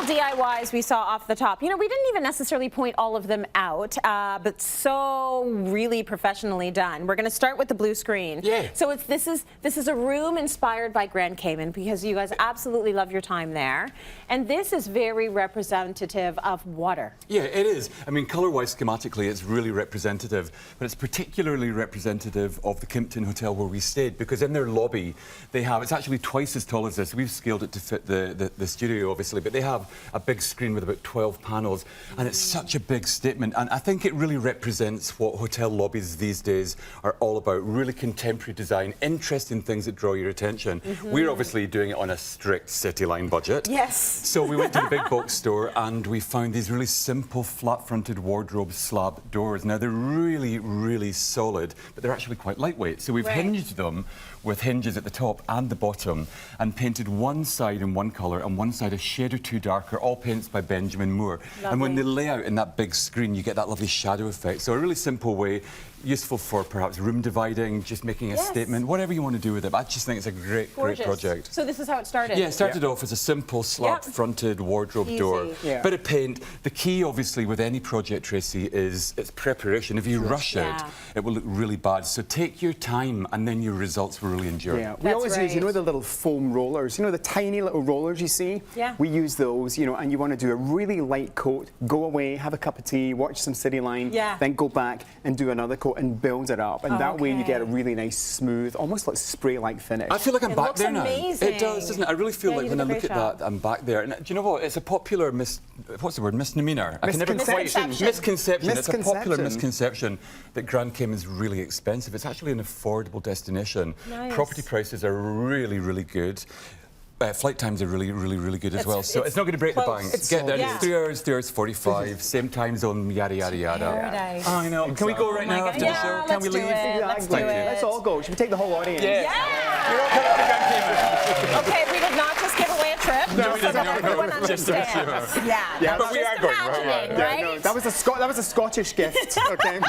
DIYs we saw off the top. You know, we didn't even necessarily point all of them out, but so really professionally done. We're going to start with the blue screen. Yeah. So this is a room inspired by Grand Cayman because you guys absolutely love your time there, and this is very representative of water. Yeah, it is. I mean, colour-wise, schematically, it's really representative, but it's particularly representative of the Kimpton Hotel where we stayed, because in their lobby they have, it's actually twice as tall as this. We've scaled it to fit the studio, obviously, but they have a big screen with about 12 panels, and it's such a big statement, and I think it really represents what hotel lobbies these days are all about. Really contemporary design, interesting things that draw your attention. We're obviously doing it on a strict Cityline budget. Yes. So we went to the big box store and we found these really simple flat-fronted wardrobe slab doors. Now they're really, really solid, but they're actually quite lightweight. So we've hinged them with hinges at the top and the bottom, and painted one side in one colour and one side a shade or two darker, all paints by Benjamin Moore. Lovely. And when they lay out in that big screen, you get that lovely shadow effect. So a really simple way, useful for perhaps room dividing, just making a statement, whatever you want to do with it. But I just think it's a great project. So this is how it started? Yeah, it started off as a simple slab-fronted wardrobe door. Bit of paint. The key, obviously, with any project, Tracy, is its preparation. If you rush it, it will look really bad. So take your time, and then your results will really endure. Yeah, we always use, you know, the little foam rollers, you know, the tiny little rollers you see? Yeah. We use those, you know, and you want to do a really light coat, go away, have a cup of tea, watch some Cityline, then go back and do another coat and build it up. And that way you get a really nice, smooth, almost like spray-like finish. I feel like I'm back there now. Amazing. It does, doesn't it? I really feel like when I look at that, I'm back there. And do you know what? It's a popular what's the word? Misnomer. Misconception. Misconception. It's a popular misconception that Grand Cayman is really expensive. It's actually an affordable destination. Nice. Property prices are really, really good. Flight times are really good as well, so it's not going to break the bank. Get there, it's 3 hours 45, same time zone, yada yada yada. Paradise. Oh, I know. Can we go right now after the show? Can we leave? Let's do it. Let's all go. Should we take the whole audience? You're all coming to Grand Cayman. Okay, we did not just give away a trip. No, we didn't. Everyone Just to make understands. sure. Yeah, but we are going, right? No, that was a Scottish gift. Okay.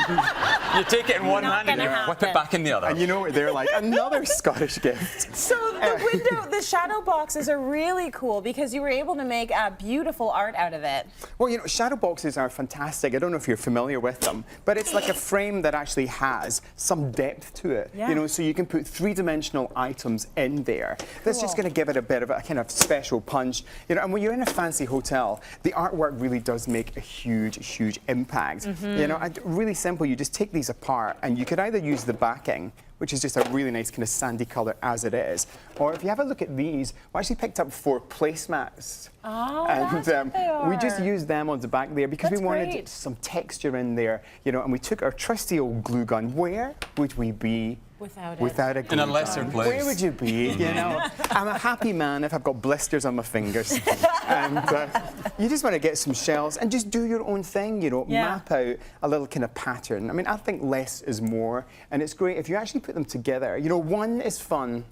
You take it in one hand and you whip it back in the other. And you know what they're like? Another Scottish gift. So the window, the shadow boxes are really cool because you were able to make beautiful art out of it. Well, you know, shadow boxes are fantastic. I don't know if you're familiar with them, but it's like a frame that actually has some depth to it. You know, so you can put three-dimensional items in there. That's just going to give it a bit of a kind of special punch. You know, and when you're in a fancy hotel, the artwork really does make a huge impact. You know, and really simple. You just take these apart, and you could either use the backing, which is just a really nice kind of sandy colour as it is. Or if you have a look at these, we actually picked up 4 placemats. Oh, and that's what they are. we just used them on the back there because That's we wanted great. some texture in there, you know, and we took our trusty old glue gun. Where would we be without a glue gun? In a lesser place. Where would you be, you know? I'm a happy man if I've got blisters on my fingers. And you just want to get some shells and just do your own thing, you know, map out a little kind of pattern. I mean, I think less is more, and it's great if you actually put them together. You know, 1 is fun,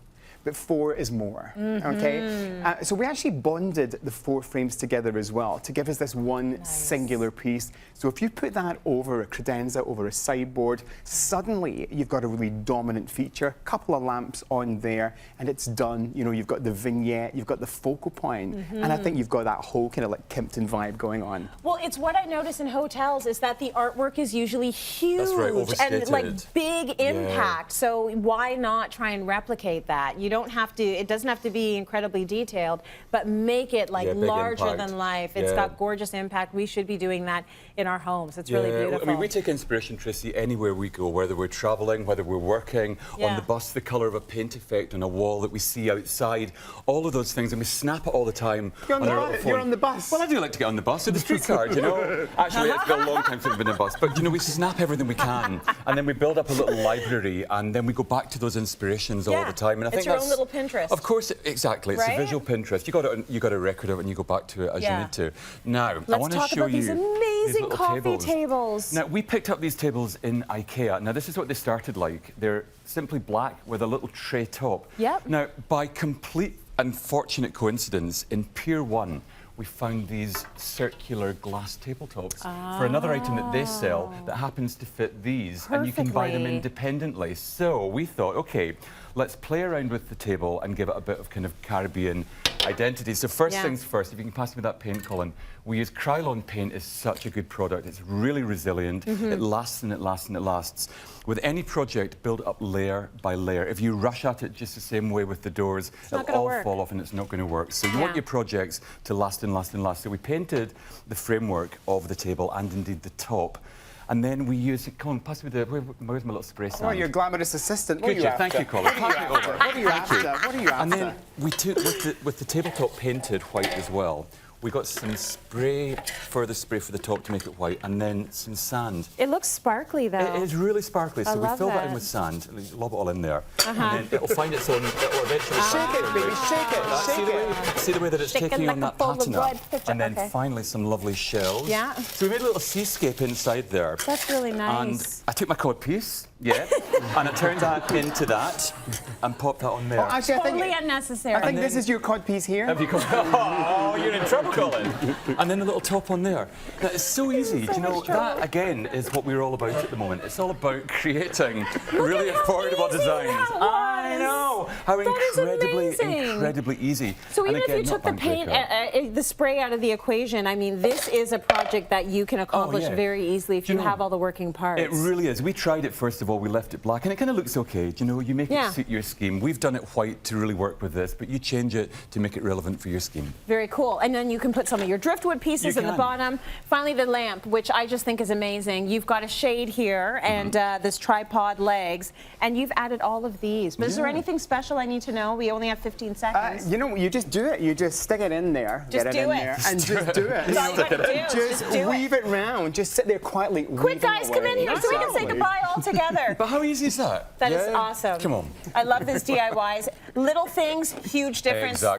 but 4 is more, okay? So we actually bonded the 4 frames together as well to give us this one singular piece. So if you put that over a credenza, over a sideboard, suddenly you've got a really dominant feature, couple of lamps on there, and it's done. You know, you've got the vignette, you've got the focal point, and I think you've got that whole kind of like Kimpton vibe going on. Well, it's what I notice in hotels is that the artwork is usually huge. That's right, overstated. And like big impact. So why not try and replicate that? You don't have to, it doesn't have to be incredibly detailed, but make it like larger than life. It's got gorgeous impact. We should be doing that in our homes. It's really beautiful. I mean, we take inspiration, Tracy, anywhere we go, whether we're travelling, whether we're working, on the bus, the colour of a paint effect on a wall that we see outside, all of those things, and we snap it all the time. You're on the bus. Well, I do like to get on the bus, or the streetcar, you know. Actually, it's been a long time since I've been in a bus, but you know, we snap everything we can, and then we build up a little library, and then we go back to those inspirations all the time. And I think your own little Pinterest. Of course, exactly. It's a visual Pinterest. You got to record it and you go back to it as you need to. Now, I want to show you these amazing coffee tables. Now, we picked up these tables in IKEA. Now, this is what they started like. They're simply black with a little tray top. Now, by complete and fortunate coincidence, in Pier 1, we found these circular glass tabletops for another item that they sell that happens to fit these, and you can buy them independently. So we thought, okay, let's play around with the table and give it a bit of kind of Caribbean identity. So first Yeah. things first, if you can pass me that paint, Colin. We use Krylon paint. Is such a good product. It's really resilient. It lasts and it lasts and it lasts. With any project, build up layer by layer. If you rush at it just the same way with the doors, not it'll gonna all work. fall off and it's not going to work. So you want your projects to last and last and last. So we painted the framework of the table and indeed the top. And then we use, Colin, pass me where's my little spray sand? Oh, your glamorous assistant. What are Good you job. after? Thank you, Colin. What are you Pass it after? over. What are you after? What are you after? And then we took, with the tabletop painted white as well, we got some spray, further spray for the top to make it white, and then some sand. It looks sparkly, though. It is really sparkly, so we love fill that in that. with sand, lob it all in there, and then it'll find its own, it'll eventually... Shake it, baby, shake it, shake it. See the way that it's Shaking taking like on a that bowl of patina? blood. Picture, And then okay. finally some lovely shells. Yeah. So we made a little seascape inside there. That's really And nice. I took my cod piece, and I turned that into that and popped that on there. Oh, actually, Totally unnecessary. I think And this then- is your cod piece here. Have you come? Oh, you're in trouble, Colin. And then a little top on there. That is so easy. Do you know, that again is what we're all about at the moment. It's all about creating really affordable easy designs. that I was. know. How That is amazing. incredibly easy. So And even again, if you not took the bank paint, breaker. the spray out of the equation, I mean, this is a project that you can accomplish yeah. very easily if Do you you know, have all the working parts. It really is. We tried it first of all, we left it black, and it kind of looks okay. Do you know, you make Yeah. it suit your scheme. We've done it white to really work with this, but you change it to make it relevant for your scheme. Very cool. And then you can put some of your driftwood pieces You in the can. bottom. Finally, the lamp, which I just think is amazing. You've got a shade here and this tripod legs, and you've added all of these. But is there Yeah. anything special I need to know? We only have 15 seconds. You know, you just do it. You just stick it in there, Just get it do in it. there, and just do it. That's all you have to do. Just do weave it round. Just sit there quietly. Quick, guys, come in here so we can say goodbye all together. But how easy is that? That is Yeah? awesome. Come on. I love this DIYs. Little things, huge difference. Exactly.